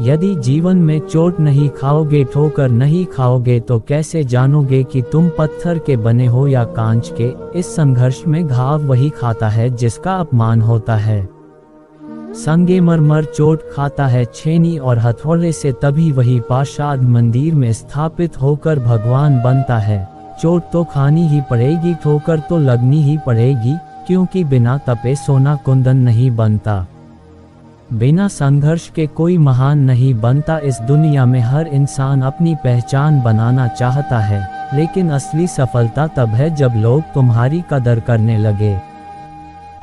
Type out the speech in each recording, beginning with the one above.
यदि जीवन में चोट नहीं खाओगे, ठोकर नहीं खाओगे, तो कैसे जानोगे कि तुम पत्थर के बने हो या कांच के। इस संघर्ष में घाव वही खाता है जिसका अपमान होता है। संगमरमर चोट खाता है छेनी और हथौड़े से, तभी वही पाषाण मंदिर में स्थापित होकर भगवान बनता है। चोट तो खानी ही पड़ेगी, ठोकर तो लगनी ही पड़ेगी, क्योंकि बिना तपे सोना कुंदन नहीं बनता। बिना संघर्ष के कोई महान नहीं बनता। इस दुनिया में हर इंसान अपनी पहचान बनाना चाहता है, लेकिन असली सफलता तब है जब लोग तुम्हारी कदर करने लगे,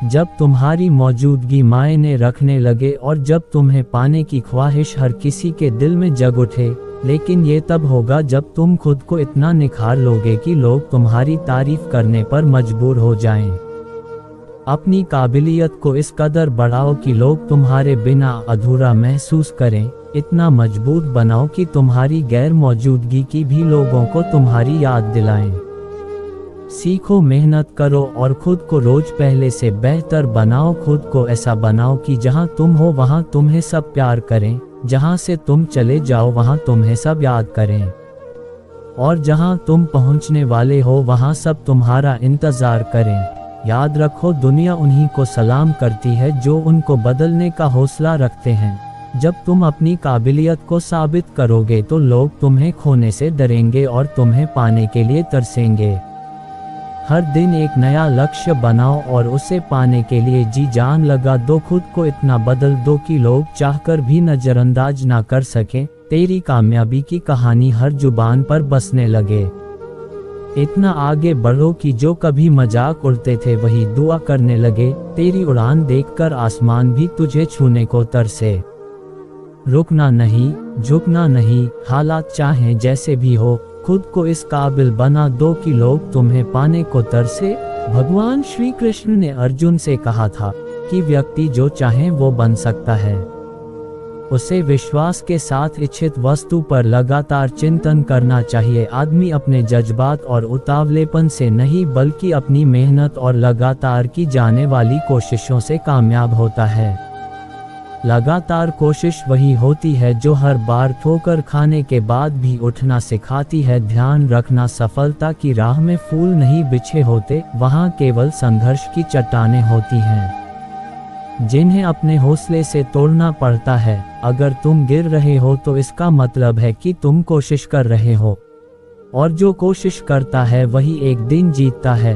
जब तुम्हारी मौजूदगी मायने रखने लगे और जब तुम्हें पाने की ख्वाहिश हर किसी के दिल में जग उठे। लेकिन ये तब होगा जब तुम खुद को इतना निखार लोगे कि लोग तुम्हारी तारीफ करने पर मजबूर हो जाएं। अपनी काबिलियत को इस कदर बढ़ाओ कि लोग तुम्हारे बिना अधूरा महसूस करें। इतना मजबूत बनाओ कि तुम्हारी गैर मौजूदगी की भी लोगों को तुम्हारी याद दिलाएं। सीखो, मेहनत करो और खुद को रोज पहले से बेहतर बनाओ। खुद को ऐसा बनाओ कि जहां तुम हो वहां तुम्हें सब प्यार करें, जहां से तुम चले जाओ वहां तुम्हें सब याद करें, और जहां तुम पहुंचने वाले हो वहां सब तुम्हारा इंतजार करें। याद रखो, दुनिया उन्हीं को सलाम करती है जो उनको बदलने का हौसला रखते हैं। जब तुम अपनी काबिलियत को साबित करोगे तो लोग तुम्हें खोने से डरेंगे और तुम्हें पाने के लिए तरसेंगे। हर दिन एक नया लक्ष्य बनाओ और उसे पाने के लिए जी जान लगा दो। खुद को इतना बदल दो कि लोग चाहकर भी नजरअंदाज ना कर सकें। तेरी कामयाबी की कहानी हर जुबान पर बसने लगे। इतना आगे बढ़ो कि जो कभी मजाक उड़ते थे वही दुआ करने लगे। तेरी उड़ान देखकर आसमान भी तुझे छूने को तरसे। रुकना नहीं, झुकना नहीं, हालात चाहें जैसे भी हो, खुद को इस काबिल बना दो कि लोग तुम्हें पाने को तरसे। भगवान श्री कृष्ण ने अर्जुन से कहा था कि व्यक्ति जो चाहे वो बन सकता है। उसे विश्वास के साथ इच्छित वस्तु पर लगातार चिंतन करना चाहिए। आदमी अपने जज्बात और उतावलेपन से नहीं बल्कि अपनी मेहनत और लगातार की जाने वाली कोशिशों से कामयाब होता है। लगातार कोशिश वही होती है जो हर बार ठोकर खाने के बाद भी उठना सिखाती है। ध्यान रखना, सफलता की राह में फूल नहीं बिछे होते, वहाँ केवल संघर्ष की चट्टानें होती हैं जिन्हें अपने हौसले से तोड़ना पड़ता है। अगर तुम गिर रहे हो तो इसका मतलब है कि तुम कोशिश कर रहे हो, और जो कोशिश करता है वही एक दिन जीतता है।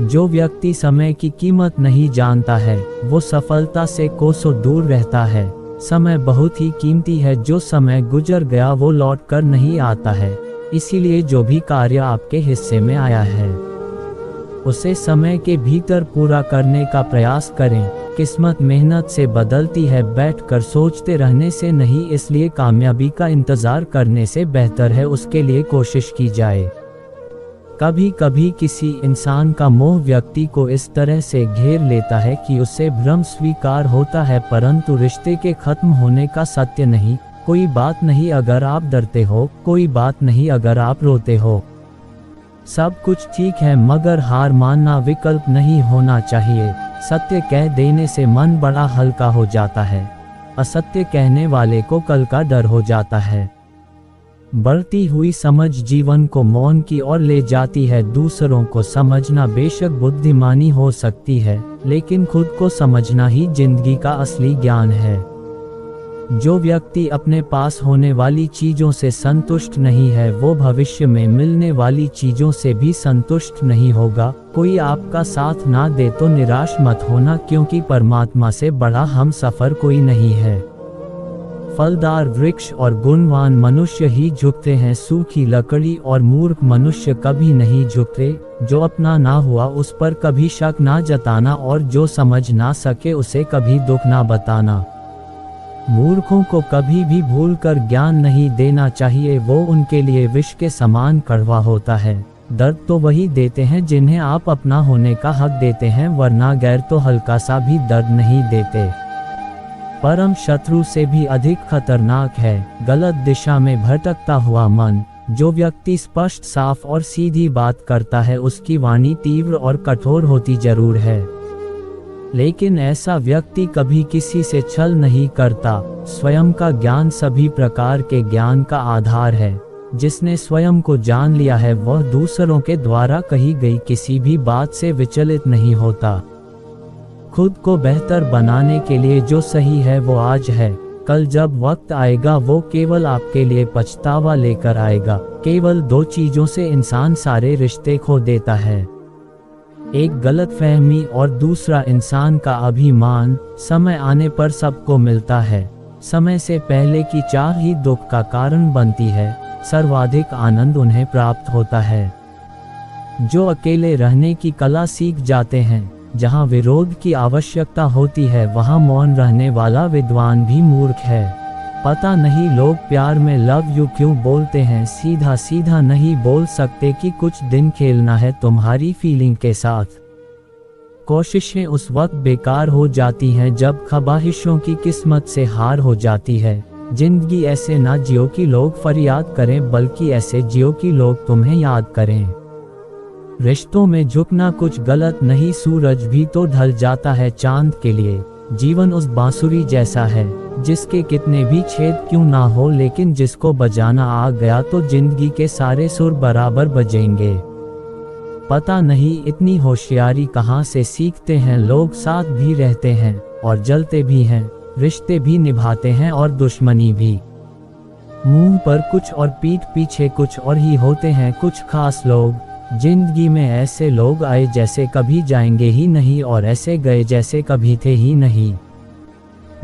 जो व्यक्ति समय की कीमत नहीं जानता है वो सफलता से कोसों दूर रहता है। समय बहुत ही कीमती है, जो समय गुजर गया वो लौट कर नहीं आता है। इसीलिए जो भी कार्य आपके हिस्से में आया है उसे समय के भीतर पूरा करने का प्रयास करें। किस्मत मेहनत से बदलती है, बैठकर सोचते रहने से नहीं। इसलिए कामयाबी का इंतजार करने से बेहतर है उसके लिए कोशिश की जाए। कभी कभी किसी इंसान का मोह व्यक्ति को इस तरह से घेर लेता है कि उसे भ्रम स्वीकार होता है, परंतु रिश्ते के खत्म होने का सत्य नहीं। कोई बात नहीं अगर आप डरते हो, कोई बात नहीं अगर आप रोते हो। सब कुछ ठीक है, मगर हार मानना विकल्प नहीं होना चाहिए। सत्य कह देने से मन बड़ा हल्का हो जाता है, असत्य कहने वाले को कल का डर हो जाता है। बढ़ती हुई समझ जीवन को मौन की ओर ले जाती है। दूसरों को समझना बेशक बुद्धिमानी हो सकती है, लेकिन खुद को समझना ही जिंदगी का असली ज्ञान है। जो व्यक्ति अपने पास होने वाली चीजों से संतुष्ट नहीं है वो भविष्य में मिलने वाली चीजों से भी संतुष्ट नहीं होगा। कोई आपका साथ ना दे तो निराश मत होना, क्योंकि परमात्मा से बड़ा हमसफर कोई नहीं है। फलदार वृक्ष और गुणवान मनुष्य ही झुकते हैं, सूखी लकड़ी और मूर्ख मनुष्य कभी नहीं झुकते। जो अपना ना हुआ उस पर कभी शक ना जताना, और जो समझ ना सके उसे कभी दुख ना बताना। मूर्खों को कभी भी भूलकर ज्ञान नहीं देना चाहिए, वो उनके लिए विष के समान कड़वा होता है। दर्द तो वही देते हैं जिन्हें आप अपना होने का हक देते हैं, वरना गैर तो हल्का सा भी दर्द नहीं देते। परम शत्रु से भी अधिक खतरनाक है गलत दिशा में भटकता हुआ मन। जो व्यक्ति स्पष्ट, साफ और सीधी बात करता है उसकी वाणी तीव्र और कठोर होती जरूर है, लेकिन ऐसा व्यक्ति कभी किसी से छल नहीं करता। स्वयं का ज्ञान सभी प्रकार के ज्ञान का आधार है। जिसने स्वयं को जान लिया है वह दूसरों के द्वारा कही गई किसी भी बात से विचलित नहीं होता। खुद को बेहतर बनाने के लिए जो सही है वो आज है, कल जब वक्त आएगा वो केवल आपके लिए पछतावा लेकर आएगा। केवल दो चीजों से इंसान सारे रिश्ते खो देता है, एक गलतफहमी और दूसरा इंसान का अभिमान। समय आने पर सबको मिलता है, समय से पहले की चाह ही दुख का कारण बनती है। सर्वाधिक आनंद उन्हें प्राप्त होता है जो अकेले रहने की कला सीख जाते हैं। जहाँ विरोध की आवश्यकता होती है वहाँ मौन रहने वाला विद्वान भी मूर्ख है। पता नहीं लोग प्यार में लव यू क्यों बोलते हैं, सीधा सीधा नहीं बोल सकते कि कुछ दिन खेलना है तुम्हारी फीलिंग के साथ। कोशिशें उस वक्त बेकार हो जाती हैं जब ख्वाहिशों की किस्मत से हार हो जाती है। जिंदगी ऐसे ना जियो कि लोग फरियाद करें, बल्कि ऐसे जियो कि लोग तुम्हें याद करें। रिश्तों में झुकना कुछ गलत नहीं, सूरज भी तो ढल जाता है चांद के लिए। जीवन उस बांसुरी जैसा है जिसके कितने भी छेद क्यों ना हो, लेकिन जिसको बजाना आ गया तो जिंदगी के सारे सुर बराबर बजेंगे। पता नहीं इतनी होशियारी कहाँ से सीखते हैं लोग। साथ भी रहते हैं और जलते भी हैं, रिश्ते भी निभाते हैं और दुश्मनी भी। मुंह पर कुछ और पीठ पीछे कुछ और ही होते हैं कुछ खास लोग। जिंदगी में ऐसे लोग आए जैसे कभी जाएंगे ही नहीं और ऐसे गए जैसे कभी थे ही नहीं।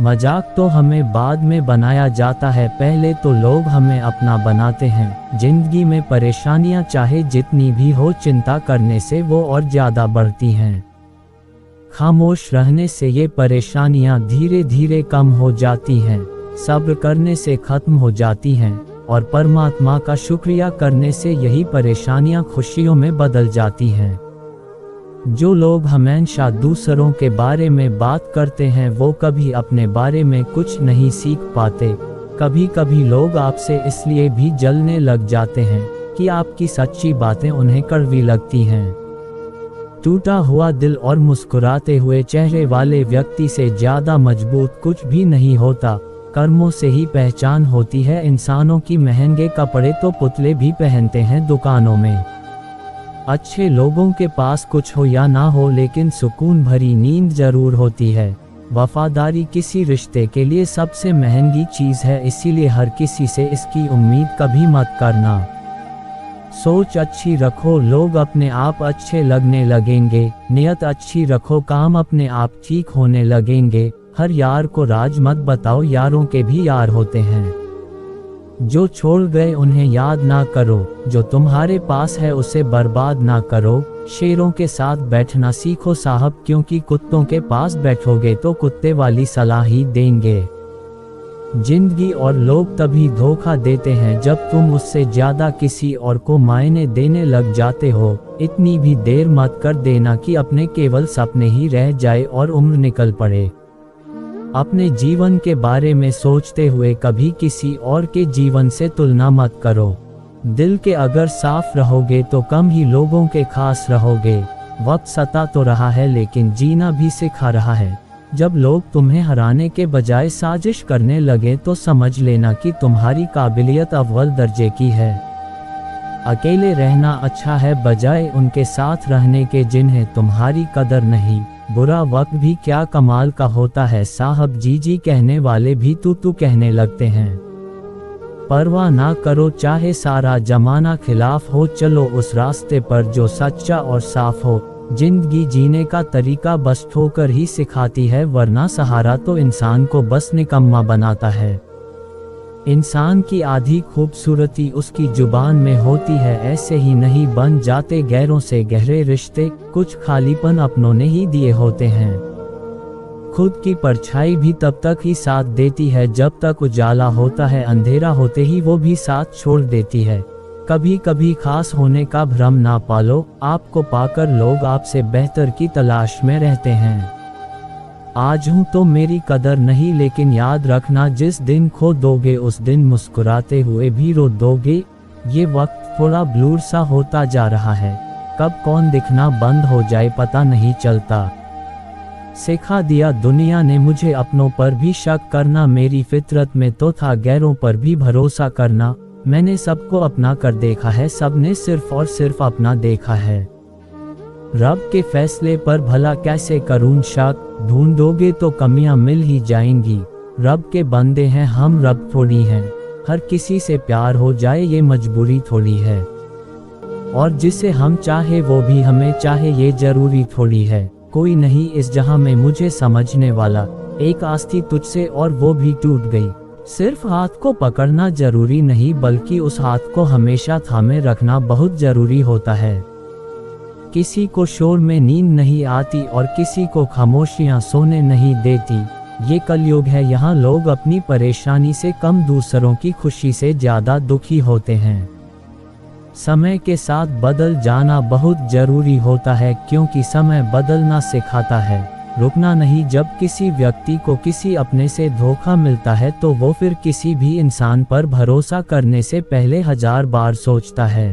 मजाक तो हमें बाद में बनाया जाता है, पहले तो लोग हमें अपना बनाते हैं। जिंदगी में परेशानियां चाहे जितनी भी हो, चिंता करने से वो और ज्यादा बढ़ती हैं। खामोश रहने से ये परेशानियां धीरे धीरे कम हो जाती हैं, सब्र करने से खत्म हो जाती हैं और परमात्मा का शुक्रिया करने से यही परेशानियां खुशियों में बदल जाती हैं। जो लोग हमेशा दूसरों के बारे में बात करते हैं वो कभी अपने बारे में कुछ नहीं सीख पाते। कभी कभी लोग आपसे इसलिए भी जलने लग जाते हैं कि आपकी सच्ची बातें उन्हें कड़वी लगती हैं। टूटा हुआ दिल और मुस्कुराते हुए चेहरे वाले व्यक्ति से ज्यादा मजबूत कुछ भी नहीं होता। कर्मों से ही पहचान होती है इंसानों की। महंगे कपड़े तो पुतले भी पहनते हैं दुकानों में। अच्छे लोगों के पास कुछ हो या ना हो, लेकिन सुकून भरी नींद जरूर होती है। वफादारी किसी रिश्ते के लिए सबसे महंगी चीज है, इसीलिए हर किसी से इसकी उम्मीद कभी मत करना। सोच अच्छी रखो, लोग अपने आप अच्छे लगने लगेंगे। नियत अच्छी रखो, काम अपने आप ठीक होने लगेंगे। हर यार को राज मत बताओ, यारों के भी यार होते हैं। जो छोड़ गए उन्हें याद ना करो, जो तुम्हारे पास है उसे बर्बाद ना करो। शेरों के साथ बैठना सीखो साहब, क्योंकि कुत्तों के पास बैठोगे तो कुत्ते वाली सलाह ही देंगे। जिंदगी और लोग तभी धोखा देते हैं जब तुम उससे ज्यादा किसी और को मायने देने लग जाते हो। इतनी भी देर मत कर देना कि अपने केवल सपने ही रह जाए और उम्र निकल पड़े। अपने जीवन के बारे में सोचते हुए कभी किसी और के जीवन से तुलना मत करो। दिल के अगर साफ रहोगे तो कम ही लोगों के खास रहोगे। वक्त सता तो रहा है लेकिन जीना भी सिखा रहा है। जब लोग तुम्हें हराने के बजाय साजिश करने लगे तो समझ लेना कि तुम्हारी काबिलियत अव्वल दर्जे की है। अकेले रहना अच्छा है बजाय उनके साथ रहने के जिन्हें तुम्हारी कदर नहीं। बुरा वक्त भी क्या कमाल का होता है साहब, जी जी कहने वाले भी तू तू कहने लगते हैं। परवाह ना करो चाहे सारा जमाना खिलाफ हो, चलो उस रास्ते पर जो सच्चा और साफ हो। जिंदगी जीने का तरीका बस ठोकर ही सिखाती है, वरना सहारा तो इंसान को बस निकम्मा बनाता है। इंसान की आधी खूबसूरती उसकी जुबान में होती है, ऐसे ही नहीं बन जाते गैरों से गहरे रिश्ते। कुछ खालीपन अपनों ने ही दिए होते हैं। खुद की परछाई भी तब तक ही साथ देती है जब तक उजाला होता है, अंधेरा होते ही वो भी साथ छोड़ देती है। कभी कभी खास होने का भ्रम ना पालो, आपको पाकर लोग आपसे बेहतर की तलाश में रहते हैं। आज हूँ तो मेरी कदर नहीं, लेकिन याद रखना जिस दिन खो दोगे उस दिन मुस्कुराते हुए भी रो दोगे। ये वक्त थोड़ा ब्लूर सा होता जा रहा है, कब कौन दिखना बंद हो जाए पता नहीं चलता। सिखा दिया दुनिया ने मुझे अपनों पर भी शक करना, मेरी फितरत में तो था गैरों पर भी भरोसा करना। मैंने सबको अपना कर देखा है, सबने सिर्फ और सिर्फ अपना देखा है। रब के फैसले पर भला कैसे करूं शक, ढूंढोगे तो कमियां मिल ही जाएंगी। रब के बंदे हैं हम, रब थोड़ी हैं। हर किसी से प्यार हो जाए ये मजबूरी थोड़ी है, और जिसे हम चाहे वो भी हमें चाहे ये जरूरी थोड़ी है। कोई नहीं इस जहां में मुझे समझने वाला, एक आस थी तुझसे और वो भी टूट गई। सिर्फ हाथ को पकड़ना जरूरी नहीं, बल्कि उस हाथ को हमेशा थामे रखना बहुत जरूरी होता है। किसी को शोर में नींद नहीं आती और किसी को खामोशियां सोने नहीं देती। ये कलयुग है, यहाँ लोग अपनी परेशानी से कम दूसरों की खुशी से ज्यादा दुखी होते हैं। समय के साथ बदल जाना बहुत जरूरी होता है, क्योंकि समय बदलना सिखाता है, रुकना नहीं। जब किसी व्यक्ति को किसी अपने से धोखा मिलता है तो वो फिर किसी भी इंसान पर भरोसा करने से पहले 1000 बार सोचता है।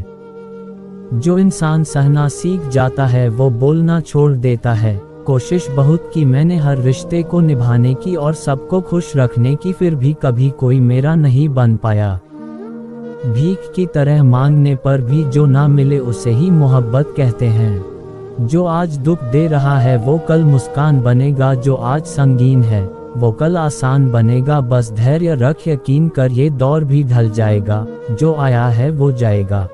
जो इंसान सहना सीख जाता है वो बोलना छोड़ देता है। कोशिश बहुत की मैंने हर रिश्ते को निभाने की और सबको खुश रखने की, फिर भी कभी कोई मेरा नहीं बन पाया। भीख की तरह मांगने पर भी जो ना मिले उसे ही मोहब्बत कहते हैं। जो आज दुख दे रहा है वो कल मुस्कान बनेगा, जो आज संगीन है वो कल आसान बनेगा। बस धैर्य रख, यकीन कर ये दौर भी ढल जाएगा। जो आया है वो जाएगा,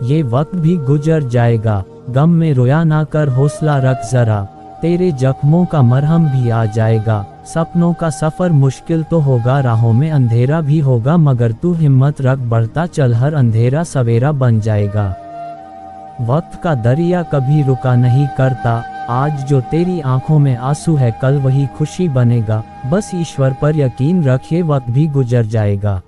ये वक्त भी गुजर जाएगा। गम में रोया ना कर, हौसला रख जरा, तेरे जख्मों का मरहम भी आ जाएगा। सपनों का सफर मुश्किल तो होगा, राहों में अंधेरा भी होगा, मगर तू हिम्मत रख, बढ़ता चल, हर अंधेरा सवेरा बन जाएगा। वक्त का दरिया कभी रुका नहीं करता, आज जो तेरी आंखों में आंसू है कल वही खुशी बनेगा। बस ईश्वर पर यकीन रख, ये वक्त भी गुजर जाएगा।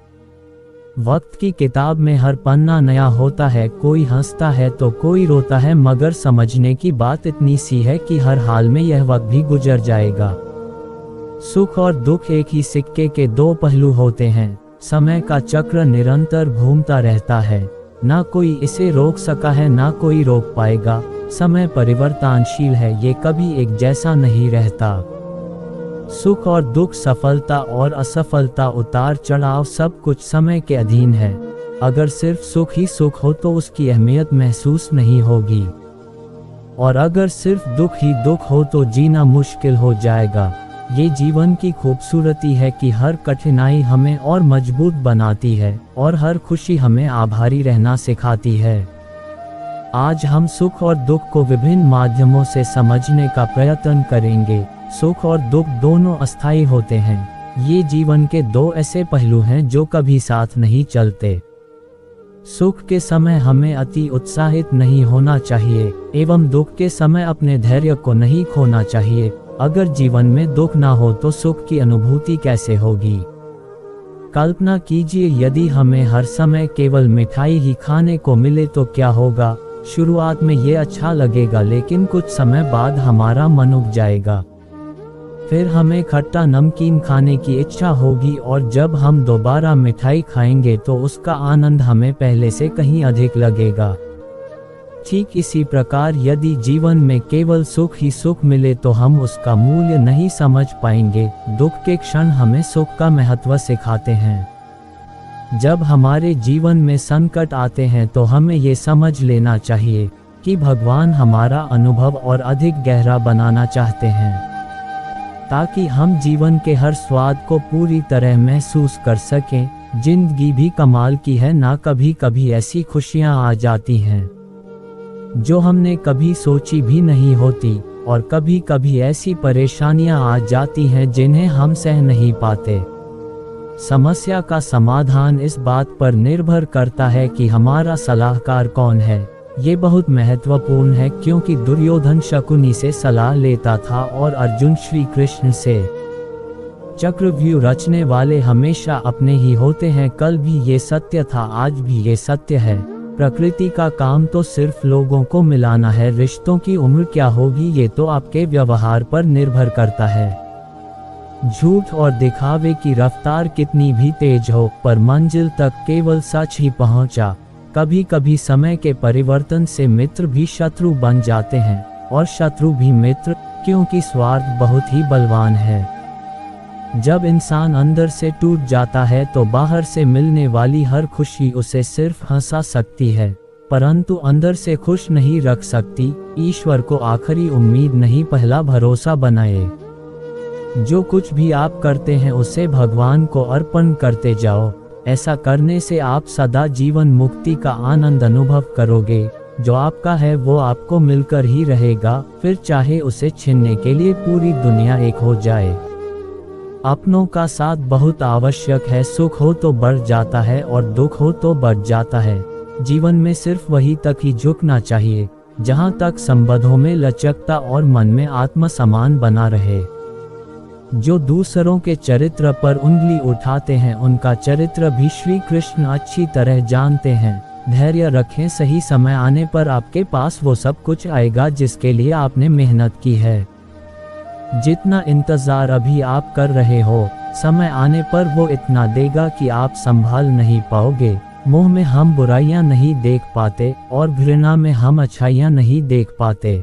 वक्त की किताब में हर पन्ना नया होता है, कोई हंसता है तो कोई रोता है, मगर समझने की बात इतनी सी है कि हर हाल में यह वक्त भी गुजर जाएगा। सुख और दुख एक ही सिक्के के दो पहलू होते हैं। समय का चक्र निरंतर घूमता रहता है, ना कोई इसे रोक सका है ना कोई रोक पाएगा। समय परिवर्तनशील है, ये कभी एक जैसा नहीं रहता। सुख और दुख, सफलता और असफलता, उतार चढ़ाव, सब कुछ समय के अधीन है। अगर सिर्फ सुख ही सुख हो तो उसकी अहमियत महसूस नहीं होगी, और अगर सिर्फ दुख ही दुख हो तो जीना मुश्किल हो जाएगा। ये जीवन की खूबसूरती है कि हर कठिनाई हमें और मजबूत बनाती है, और हर खुशी हमें आभारी रहना सिखाती है। आज हम सुख और दुख को विभिन्न माध्यमों से समझने का प्रयत्न करेंगे। सुख और दुख दोनों अस्थायी होते हैं। ये जीवन के दो ऐसे पहलू हैं जो कभी साथ नहीं चलते। सुख के समय हमें अति उत्साहित नहीं होना चाहिए, एवं दुख के समय अपने धैर्य को नहीं खोना चाहिए। अगर जीवन में दुख ना हो तो सुख की अनुभूति कैसे होगी? कल्पना कीजिए यदि हमें हर समय केवल मिठाई ही खाने को मिले तो क्या होगा? शुरुआत में ये अच्छा लगेगा, लेकिन कुछ समय बाद हमारा मन उब जाएगा। फिर हमें खट्टा नमकीन खाने की इच्छा होगी, और जब हम दोबारा मिठाई खाएंगे तो उसका आनंद हमें पहले से कहीं अधिक लगेगा। ठीक इसी प्रकार यदि जीवन में केवल सुख ही सुख मिले तो हम उसका मूल्य नहीं समझ पाएंगे। दुख के क्षण हमें सुख का महत्व सिखाते हैं। जब हमारे जीवन में संकट आते हैं तो हमें ये समझ लेना चाहिए कि भगवान हमारा अनुभव और अधिक गहरा बनाना चाहते हैं, ताकि हम जीवन के हर स्वाद को पूरी तरह महसूस कर सकें। जिंदगी भी कमाल की है ना, कभी कभी ऐसी खुशियां आ जाती हैं जो हमने कभी सोची भी नहीं होती, और कभी कभी ऐसी परेशानियां आ जाती हैं जिन्हें हम सह नहीं पाते। समस्या का समाधान इस बात पर निर्भर करता है कि हमारा सलाहकार कौन है। ये बहुत महत्वपूर्ण है, क्योंकि दुर्योधन शकुनी से सलाह लेता था और अर्जुन श्री कृष्ण से। चक्रव्यूह रचने वाले हमेशा अपने ही होते हैं। कल भी ये सत्य था, आज भी ये सत्य है। प्रकृति का काम तो सिर्फ लोगों को मिलाना है, रिश्तों की उम्र क्या होगी ये तो आपके व्यवहार पर निर्भर करता है। झूठ और दिखावे की रफ्तार कितनी भी तेज हो, पर मंजिल तक केवल सच ही पहुंचा। कभी कभी समय के परिवर्तन से मित्र भी शत्रु बन जाते हैं, और शत्रु भी मित्र। क्योंकि स्वार्थ बहुत ही बलवान है। जब इंसान अंदर से टूट जाता है तो बाहर से मिलने वाली हर खुशी उसे सिर्फ हंसा सकती है, परंतु अंदर से खुश नहीं रख सकती। ईश्वर को आखिरी उम्मीद नहीं, पहला भरोसा बनाए। जो कुछ भी आप करते हैं उसे भगवान को अर्पण करते जाओ। ऐसा करने से आप सदा जीवन मुक्ति का आनंद अनुभव करोगे। जो आपका है वो आपको मिलकर ही रहेगा, फिर चाहे उसे छीनने के लिए पूरी दुनिया एक हो जाए। अपनों का साथ बहुत आवश्यक है। सुख हो तो बढ़ जाता है और दुख हो तो बढ़ जाता है। जीवन में सिर्फ वही तक ही झुकना चाहिए जहां तक संबंधों में लचकता और मन में आत्मसम्मान बना रहे। जो दूसरों के चरित्र पर उंगली उठाते हैं उनका चरित्र भी श्री कृष्ण अच्छी तरह जानते हैं। धैर्य रखें, सही समय आने पर आपके पास वो सब कुछ आएगा जिसके लिए आपने मेहनत की है। जितना इंतजार अभी आप कर रहे हो, समय आने पर वो इतना देगा कि आप संभाल नहीं पाओगे। मुंह में हम बुराइयां नहीं देख पाते और घृणा में हम अच्छाइयां नहीं देख पाते।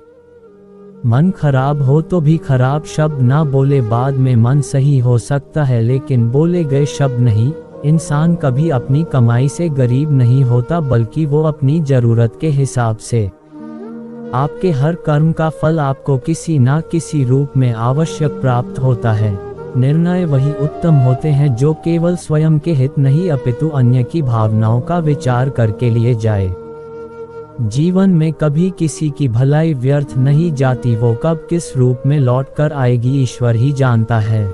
मन खराब हो तो भी खराब शब्द ना बोले, बाद में मन सही हो सकता है लेकिन बोले गए शब्द नहीं। इंसान कभी अपनी कमाई से गरीब नहीं होता, बल्कि वो अपनी जरूरत के हिसाब से। आपके हर कर्म का फल आपको किसी ना किसी रूप में आवश्यक प्राप्त होता है। निर्णय वही उत्तम होते हैं जो केवल स्वयं के हित नहीं अपितु अन्य की भावनाओं का विचार करके लिए जाए। जीवन में कभी किसी की भलाई व्यर्थ नहीं जाती, वो कब किस रूप में लौट कर आएगी ईश्वर ही जानता है।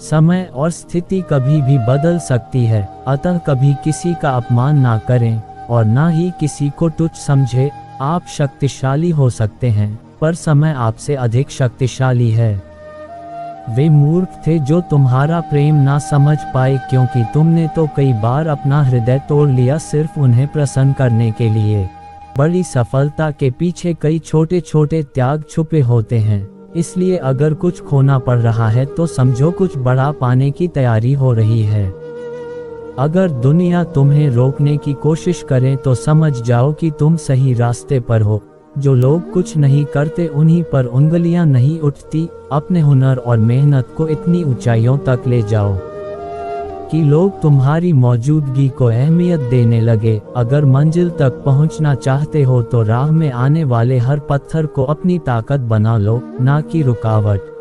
समय और स्थिति कभी भी बदल सकती है, अतः कभी किसी का अपमान ना करें और ना ही किसी को तुच्छ समझे। आप शक्तिशाली हो सकते हैं पर समय आपसे अधिक शक्तिशाली है। वे मूर्ख थे जो तुम्हारा प्रेम ना समझ पाए, क्योंकि तुमने तो कई बार अपना हृदय तोड़ लिया सिर्फ उन्हें प्रसन्न करने के लिए। बड़ी सफलता के पीछे कई छोटे छोटे त्याग छुपे होते हैं, इसलिए अगर कुछ खोना पड़ रहा है तो समझो कुछ बड़ा पाने की तैयारी हो रही है। अगर दुनिया तुम्हें रोकने की कोशिश करे तो समझ जाओ कि तुम सही रास्ते पर हो। जो लोग कुछ नहीं करते उन्हीं पर उंगलियां नहीं उठती। अपने हुनर और मेहनत को इतनी ऊंचाइयों तक ले जाओ कि लोग तुम्हारी मौजूदगी को अहमियत देने लगे। अगर मंजिल तक पहुंचना चाहते हो तो राह में आने वाले हर पत्थर को अपनी ताकत बना लो, ना कि रुकावट।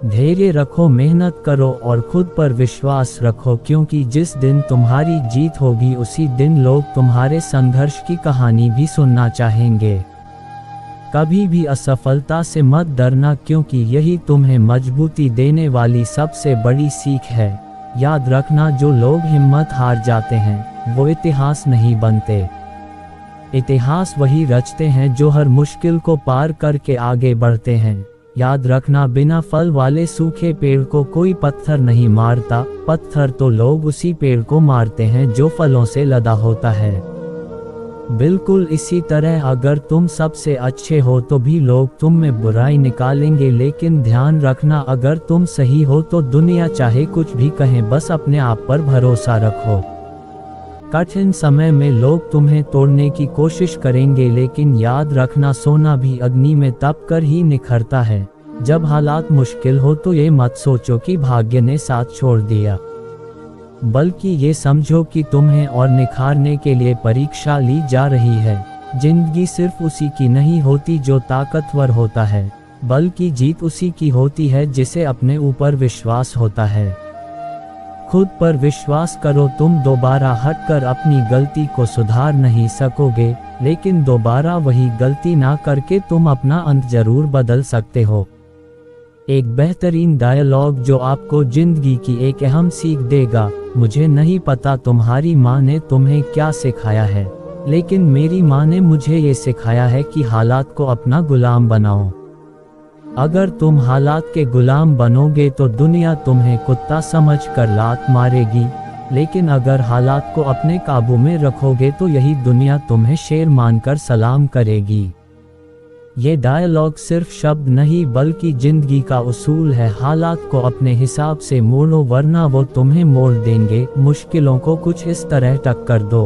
धैर्य रखो, मेहनत करो और खुद पर विश्वास रखो, क्योंकि जिस दिन तुम्हारी जीत होगी उसी दिन लोग तुम्हारे संघर्ष की कहानी भी सुनना चाहेंगे। कभी भी असफलता से मत डरना, क्योंकि यही तुम्हें मजबूती देने वाली सबसे बड़ी सीख है। याद रखना, जो लोग हिम्मत हार जाते हैं वो इतिहास नहीं बनते। इतिहास वही रचते हैं जो हर मुश्किल को पार करके आगे बढ़ते हैं। याद रखना, बिना फल वाले सूखे पेड़ को कोई पत्थर नहीं मारता, पत्थर तो लोग उसी पेड़ को मारते हैं जो फलों से लदा होता है। बिल्कुल इसी तरह अगर तुम सबसे अच्छे हो तो भी लोग तुम में बुराई निकालेंगे, लेकिन ध्यान रखना अगर तुम सही हो तो दुनिया चाहे कुछ भी कहे, बस अपने आप पर भरोसा रखो। कठिन समय में लोग तुम्हें तोड़ने की कोशिश करेंगे, लेकिन याद रखना सोना भी अग्नि में तप कर ही निखरता है। जब हालात मुश्किल हो तो ये मत सोचो कि भाग्य ने साथ छोड़ दिया, बल्कि ये समझो कि तुम्हें और निखारने के लिए परीक्षा ली जा रही है। जिंदगी सिर्फ उसी की नहीं होती जो ताकतवर होता है, बल्कि जीत उसी की होती है जिसे अपने ऊपर विश्वास होता है। खुद पर विश्वास करो, तुम दोबारा हटकर अपनी गलती को सुधार नहीं सकोगे, लेकिन दोबारा वही गलती ना करके तुम अपना अंत जरूर बदल सकते हो। एक बेहतरीन डायलॉग जो आपको जिंदगी की एक अहम सीख देगा। मुझे नहीं पता तुम्हारी माँ ने तुम्हें क्या सिखाया है, लेकिन मेरी माँ ने मुझे ये सिखाया है कि हालात को अपना गुलाम बनाओ। अगर तुम हालात के गुलाम बनोगे तो दुनिया तुम्हें कुत्ता समझकर लात मारेगी, लेकिन अगर हालात को अपने काबू में रखोगे तो यही दुनिया तुम्हें शेर मानकर सलाम करेगी। ये डायलॉग सिर्फ शब्द नहीं बल्कि जिंदगी का उसूल है। हालात को अपने हिसाब से मोड़ो, वरना वो तुम्हें मोड़ देंगे। मुश्किलों को कुछ इस तरह टक्कर दो